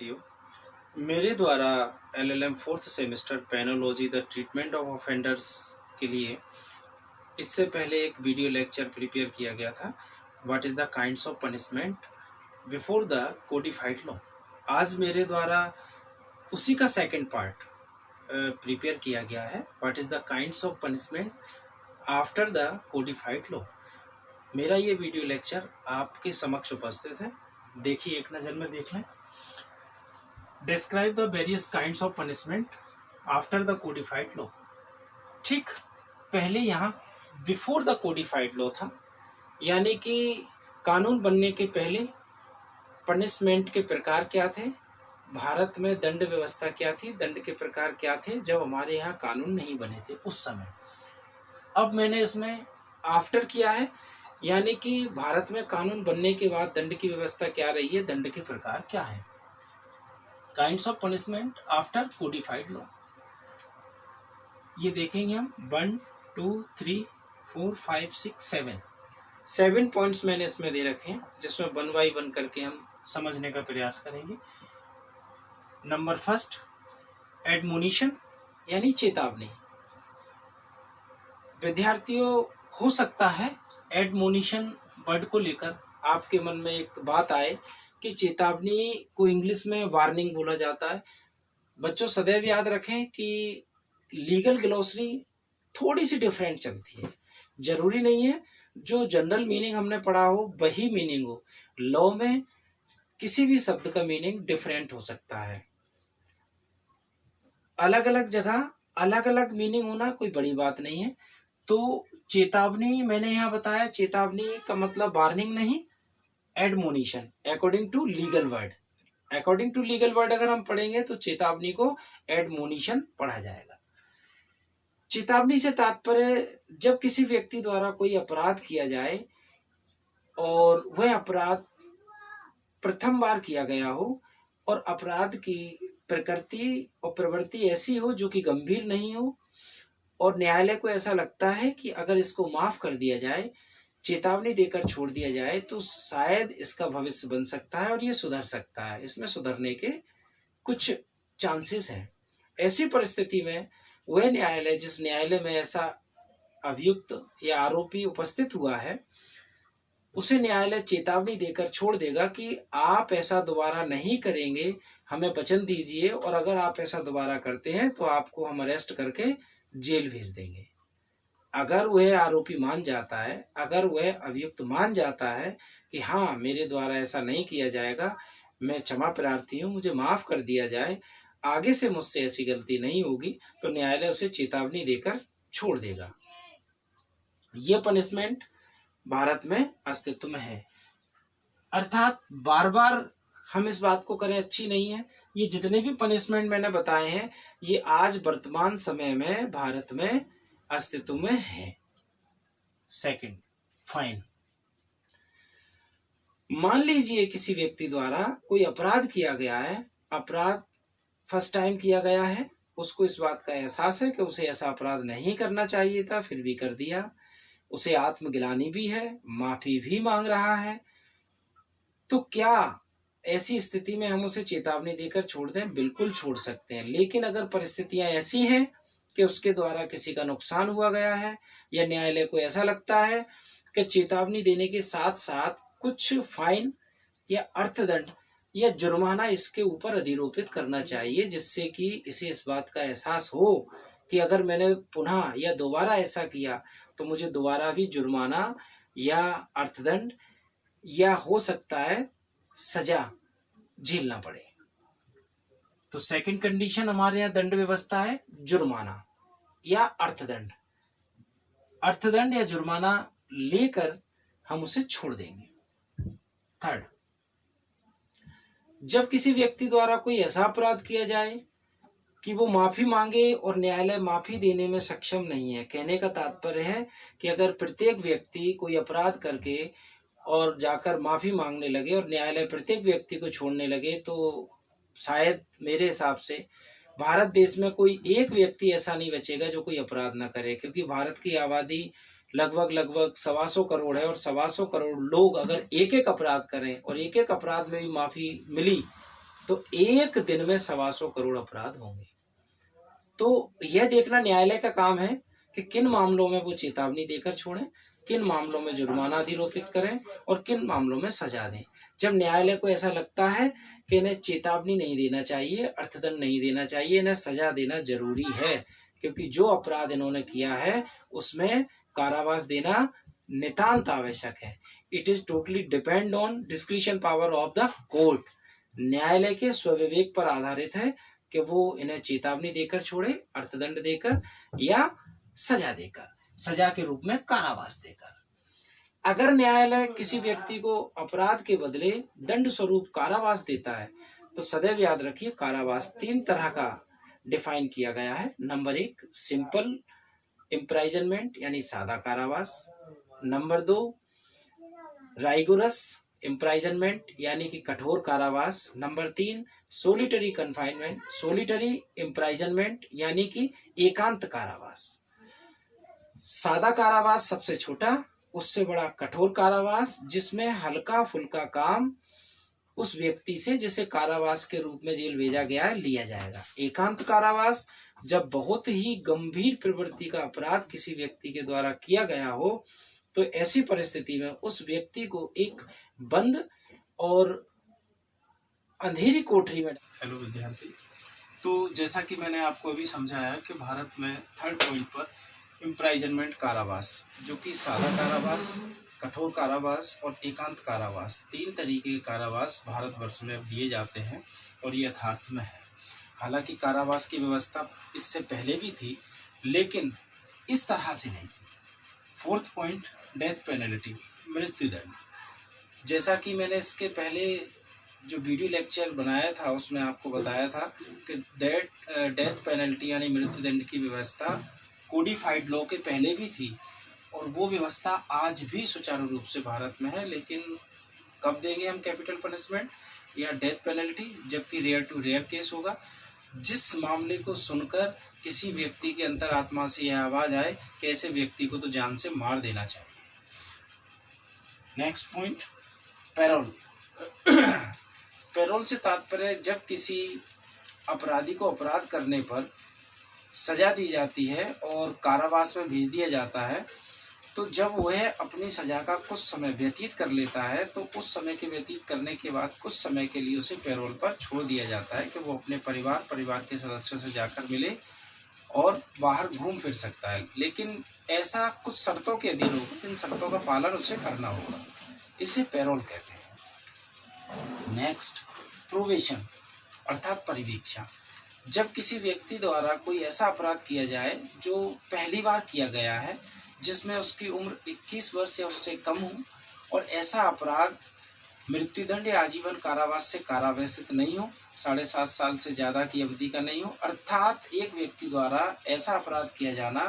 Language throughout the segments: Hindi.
विद्यार्थियों, मेरे द्वारा LLM fourth semester penology the treatment of offenders के लिए इससे पहले एक वीडियो लेक्चर प्रिपेयर किया गया था। What is the kinds of punishment before the codified law. आज मेरे द्वारा उसी का सेकंड पार्ट प्रिपेयर किया गया है। What is the kinds of punishment after the codified law. मेरा ये वीडियो लेक्चर आपके समक्ष उपस्थित है। देखिए, एक नज़र में देख लें। Describe the various kinds of punishment after the codified law. ठीक पहले यहाँ बिफोर द कोडिफाइड लॉ था, यानी कि कानून बनने के पहले पनिशमेंट के प्रकार क्या थे, भारत में दंड व्यवस्था क्या थी, दंड के प्रकार क्या थे जब हमारे यहाँ कानून नहीं बने थे उस समय। अब मैंने इसमें आफ्टर किया है, यानी कि भारत में कानून बनने के बाद दंड की व्यवस्था क्या रही है, दंड के प्रकार क्या है। Kinds of punishment after codified law ये देखेंगे हम। 1 2 3 4 5 6 7 पॉइंट्स मैंने इसमें दे रखे हैं, जिसमें 1 बाई 1 करके हम समझने का प्रयास करेंगे। नंबर फर्स्ट, एडमोनिशन यानी चेतावनी। विद्यार्थियों, हो सकता है एडमोनिशन वर्ड को लेकर आपके मन में एक बात आए कि चेतावनी को इंग्लिश में वार्निंग बोला जाता है। बच्चों, सदैव याद रखें कि लीगल ग्लोसरी थोड़ी सी डिफरेंट चलती है। जरूरी नहीं है जो जनरल मीनिंग हमने पढ़ा हो वही मीनिंग हो। लॉ में किसी भी शब्द का मीनिंग डिफरेंट हो सकता है। अलग अलग जगह अलग अलग मीनिंग होना कोई बड़ी बात नहीं है। तो चेतावनी मैंने यहाँ बताया, चेतावनी का मतलब वार्निंग नहीं, admonition according to legal word. According to legal word अगर हम पढ़ेंगे तो चेतावनी को एडमोनिशन पढ़ा जाएगा। चेतावनी से तात्पर्य जब किसी व्यक्ति द्वारा कोई अपराध किया जाए और वह अपराध प्रथम बार किया गया हो और अपराध की प्रकृति और प्रवृत्ति ऐसी हो जो कि गंभीर नहीं हो, और न्यायालय को ऐसा लगता है कि अगर इसको माफ कर दिया जाए, चेतावनी देकर छोड़ दिया जाए तो शायद इसका भविष्य बन सकता है और ये सुधर सकता है, इसमें सुधरने के कुछ चांसेस हैं। ऐसी परिस्थिति में वह न्यायालय, जिस न्यायालय में ऐसा अभियुक्त या आरोपी उपस्थित हुआ है, उसे न्यायालय चेतावनी देकर छोड़ देगा कि आप ऐसा दोबारा नहीं करेंगे, हमें वचन दीजिए, और अगर आप ऐसा दोबारा करते हैं तो आपको हम अरेस्ट करके जेल भेज देंगे। अगर वह आरोपी मान जाता है, अगर वह अभियुक्त मान जाता है कि हाँ, मेरे द्वारा ऐसा नहीं किया जाएगा, मैं क्षमा प्रार्थी हूँ, मुझे माफ़ कर दिया जाए, आगे से मुझसे ऐसी गलती नहीं होगी, तो न्यायालय उसे चेतावनी देकर छोड़ देगा। ये पनिशमेंट भारत में अस्तित्व में है। अर्थात बार बार हम इस बात को करें अच्छी नहीं है। ये जितने भी पनिशमेंट मैंने बताए हैं, ये आज वर्तमान समय में भारत में अस्तित्व में है। Second, fine. मान लीजिए किसी व्यक्ति द्वारा कोई अपराध किया गया है, अपराध फर्स्ट टाइम किया गया है, उसको इस बात का एहसास है कि उसे ऐसा अपराध नहीं करना चाहिए था, फिर भी कर दिया, उसे आत्मग्लानि भी है, माफी भी मांग रहा है, तो क्या ऐसी स्थिति में हम उसे चेतावनी देकर छोड़ दें? बिल्कुल छोड़ सकते हैं। लेकिन अगर परिस्थितियां ऐसी हैं कि उसके द्वारा किसी का नुकसान हुआ गया है, या न्यायालय को ऐसा लगता है कि चेतावनी देने के साथ साथ कुछ फाइन या अर्थदंड या जुर्माना इसके ऊपर अधिरोपित करना चाहिए, जिससे कि इसे इस बात का एहसास हो कि अगर मैंने पुनः या दोबारा ऐसा किया तो मुझे दोबारा भी जुर्माना या अर्थदंड या हो सकता है सजा झेलना पड़े। तो सेकंड कंडीशन हमारे यहाँ दंड व्यवस्था है जुर्माना या अर्थदंड। अर्थदंड या जुर्माना लेकर हम उसे छोड़ देंगे। थर्ड, जब किसी व्यक्ति द्वारा कोई ऐसा अपराध किया जाए कि वो माफी मांगे और न्यायालय माफी देने में सक्षम नहीं है। कहने का तात्पर्य है कि अगर प्रत्येक व्यक्ति कोई अपराध करके और जाकर माफी मांगने लगे और न्यायालय प्रत्येक व्यक्ति को छोड़ने लगे, तो शायद मेरे हिसाब से भारत देश में कोई एक व्यक्ति ऐसा नहीं बचेगा जो कोई अपराध न करे, क्योंकि भारत की आबादी लगभग 125 करोड़ है, और 125 करोड़ लोग अगर एक एक अपराध करें और एक एक अपराध में भी माफ़ी मिली तो एक दिन में 125 करोड़ अपराध होंगे। तो यह देखना न्यायालय का काम है कि किन मामलों में वो चेतावनी देकर छोड़ें, किन मामलों में जुर्माना अधिरोपित करें और किन मामलों में सजा दें। जब न्यायालय को ऐसा लगता है कि इन्हें चेतावनी नहीं देना चाहिए, अर्थदंड नहीं देना चाहिए, इन्हें सजा देना जरूरी है, क्योंकि जो अपराध इन्होंने किया है उसमें कारावास देना नितांत आवश्यक है। It is totally depend on discretion power of the court. न्यायालय के स्वविवेक पर आधारित है कि वो इन्हें चेतावनी देकर छोड़े, अर्थदंड देकर या सजा देकर, सजा के रूप में कारावास देकर। अगर न्यायालय किसी व्यक्ति को अपराध के बदले दंड स्वरूप कारावास देता है तो सदैव याद रखिए कारावास 3 तरह का डिफाइन किया गया है। नंबर 1 सिंपल इम्प्राइजनमेंट यानी सादा कारावास। नंबर 2 राइगोरस इम्प्राइजनमेंट यानी कि कठोर कारावास। नंबर 3 सोलिटरी कन्फाइनमेंट, सोलिटरी इम्प्राइजनमेंट यानी कि एकांत कारावास। सादा कारावास सबसे छोटा, उससे बड़ा कठोर कारावास जिसमें हल्का फुल्का काम उस व्यक्ति से जिसे कारावास के रूप में जेल भेजा गया है लिया जाएगा। एकांत कारावास जब बहुत ही गंभीर प्रवृत्ति का अपराध किसी व्यक्ति के द्वारा किया गया हो तो ऐसी परिस्थिति में उस व्यक्ति को एक बंद और अंधेरी कोठरी में। हेलो विद्यार्थी, तो जैसा कि मैंने आपको अभी समझाया कि भारत में 3rd पॉइंट पर इम्प्राइजनमेंट कारावास, जो कि सादा कारावास, कठोर कारावास और एकांत कारावास, 3 तरीके के कारावास भारतवर्ष में दिए जाते हैं और ये यथार्थ में है। हालांकि कारावास की व्यवस्था इससे पहले भी थी लेकिन इस तरह से नहीं थी। 4th पॉइंट डेथ पेनल्टी, मृत्युदंड। जैसा कि मैंने इसके पहले जो वीडियो लेक्चर बनाया था उसमें आपको बताया था कि डेथ पेनल्टी यानी मृत्युदंड की व्यवस्था कोडिफाइड लॉ के पहले भी थी और वो व्यवस्था आज भी सुचारू रूप से भारत में है। लेकिन कब देंगे हम कैपिटल पनिशमेंट या डेथ पेनल्टी? जबकि रेयर टू रेयर केस होगा, जिस मामले को सुनकर किसी व्यक्ति के अंतरात्मा से यह आवाज आए कि ऐसे व्यक्ति को तो जान से मार देना चाहिए। Next point payroll. पैरोल से तात्पर्य जब किसी अपराधी को अपराध करने पर सजा दी जाती है और कारावास में भेज दिया जाता है, तो जब वह अपनी सजा का कुछ समय व्यतीत कर लेता है तो उस समय के व्यतीत करने के बाद कुछ समय के लिए उसे पैरोल पर छोड़ दिया जाता है कि वो अपने परिवार के सदस्यों से जाकर मिले और बाहर घूम फिर सकता है। लेकिन ऐसा कुछ शर्तों के अधीन होगा, इन शर्तों का पालन उसे करना होगा, इसे पैरोल कहते हैं। नेक्स्ट प्रोबेशन अर्थात परिवीक्षा। जब किसी व्यक्ति द्वारा कोई ऐसा अपराध किया जाए जो पहली बार किया गया है, जिसमें उसकी उम्र 21 वर्ष या उससे कम हो और ऐसा अपराध मृत्युदंड या आजीवन कारावास से कारावासित नहीं हो, 7.5 साल से ज़्यादा की अवधि का नहीं हो, अर्थात एक व्यक्ति द्वारा ऐसा अपराध किया जाना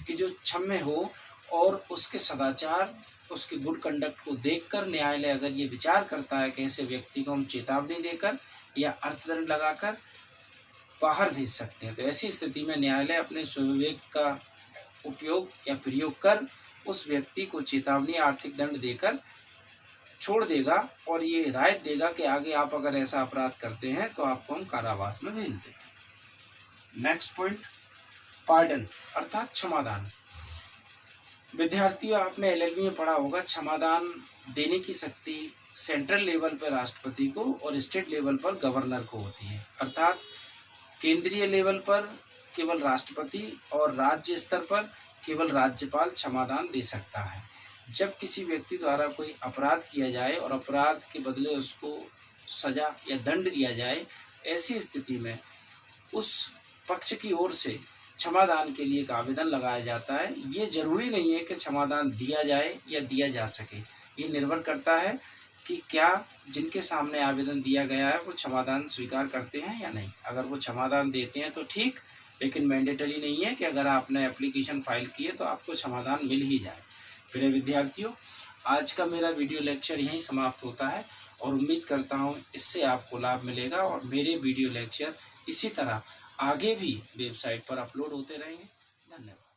कि जो क्षम्य हो और उसके सदाचार, उसकी गुड कंडक्ट को देखकर न्यायालय अगर ये विचार करता है कि ऐसे व्यक्ति को हम चेतावनी देकर या अर्थदंड लगाकर बाहर भेज सकते हैं, तो ऐसी स्थिति में न्यायालय अपने स्वविवेक का उपयोग या प्रयोग कर उस व्यक्ति को चेतावनी आर्थिक दंड देकर छोड़ देगा और ये हिदायत देगा कि आगे आप अगर ऐसा अपराध करते हैं तो आपको हम कारावास में भेज दें। नेक्स्ट पॉइंट पार्डन अर्थात क्षमादान। विद्यार्थियों, आपने एलएलबी में पढ़ा होगा क्षमादान देने की शक्ति सेंट्रल लेवल पर राष्ट्रपति को और स्टेट लेवल पर गवर्नर को होती है। अर्थात केंद्रीय लेवल पर केवल राष्ट्रपति और राज्य स्तर पर केवल राज्यपाल क्षमादान दे सकता है। जब किसी व्यक्ति द्वारा कोई अपराध किया जाए और अपराध के बदले उसको सजा या दंड दिया जाए, ऐसी स्थिति में उस पक्ष की ओर से क्षमादान के लिए एक आवेदन लगाया जाता है। ये जरूरी नहीं है कि क्षमादान दिया जाए या दिया जा सके, ये निर्भर करता है कि क्या जिनके सामने आवेदन दिया गया है वो क्षमादान स्वीकार करते हैं या नहीं। अगर वो क्षमादान देते हैं तो ठीक, लेकिन मैंडेटरी नहीं है कि अगर आपने एप्लीकेशन फाइल की है तो आपको क्षमादान मिल ही जाए। प्रिय विद्यार्थियों, आज का मेरा वीडियो लेक्चर यहीं समाप्त होता है और उम्मीद करता हूँ इससे आपको लाभ मिलेगा और मेरे वीडियो लेक्चर इसी तरह आगे भी वेबसाइट पर अपलोड होते रहेंगे। धन्यवाद।